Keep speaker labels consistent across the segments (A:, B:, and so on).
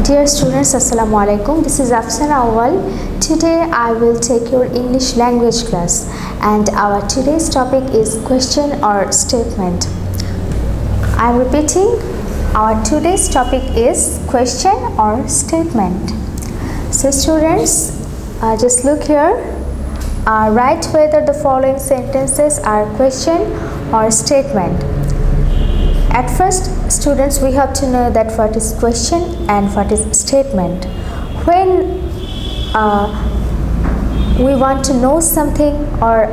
A: Dear students, Assalamu alaikum. This is Afsana Awal. Today I will take your English language class and our today's topic is question or statement. I am repeating, our today's topic is question or statement. So students, just look here. Write whether the following sentences are question or statement. At first, students, we have to know that what is question and what is statement. When we want to know something or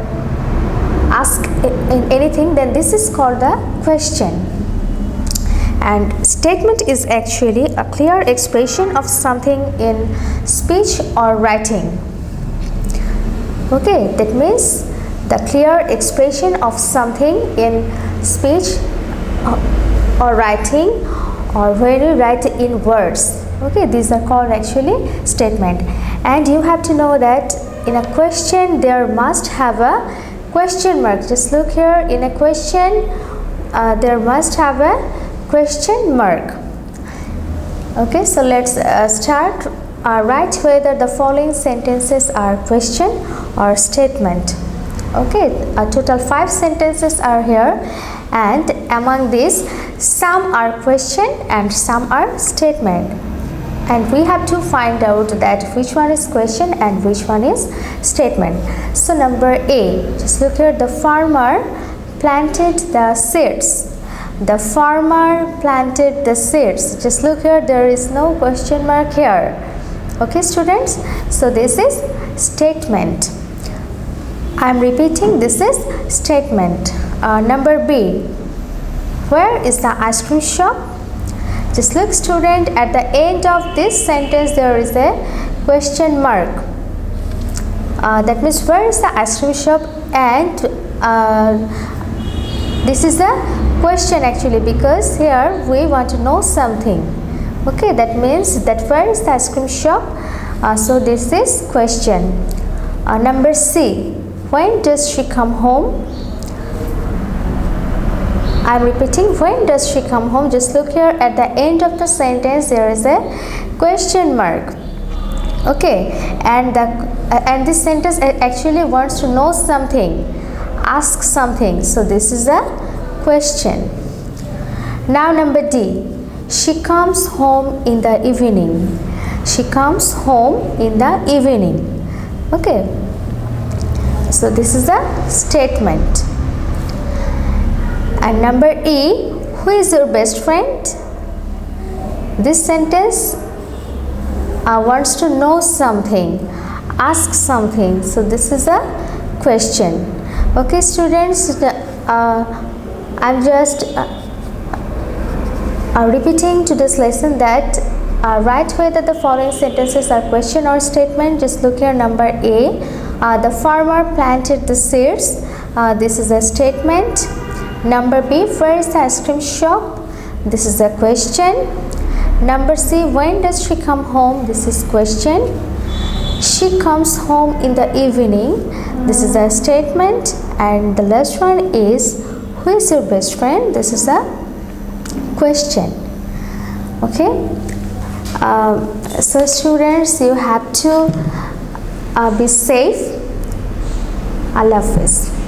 A: ask anything, then this is called the question. And statement is actually a clear expression of something in speech or writing. Okay, that means the clear expression of something in speech or writing, or when you write in words. Okay, these are called actually statement. And you have to know that in a question there must have a question mark. Just look here, in a question there must have a question mark. Okay, so let's start. Write whether the following sentences are question or statement. Okay, a total 5 sentences are here, and among these some are question and some are statement, and we have to find out that which one is question and which one is statement. So number A, just look here, the farmer planted the seeds. The farmer planted the seeds. Just look here, there is no question mark here. Okay students, so this is statement. I am repeating, this is statement. Number B, where is the ice cream shop? Just look student, at the end of this sentence there is a question mark. That means where is the ice cream shop, and this is a question actually, because here we want to know something. Okay, that means that where is the ice cream shop? So this is question. Number C, when does she come home? I am repeating, when does she come home? Just look here, at the end of the sentence there is a question mark. Okay, and this sentence actually wants to know something, ask something, so this is a question. Now number D, she comes home in the evening. She comes home in the evening. Okay, so this is a statement. And number E, who is your best friend? This sentence wants to know something, ask something, so this is a question. Okay students, I'm just repeating to this lesson that write whether the following sentences are question or statement. Just look here, number A, the farmer planted the seeds. This is a statement. Number B, where is the ice cream shop? This is a question. Number C, when does she come home? This is question. She comes home in the evening. This is a statement. And the last one is, who is your best friend? This is a question. Okay, so students, you have to be safe. Allah Hafiz.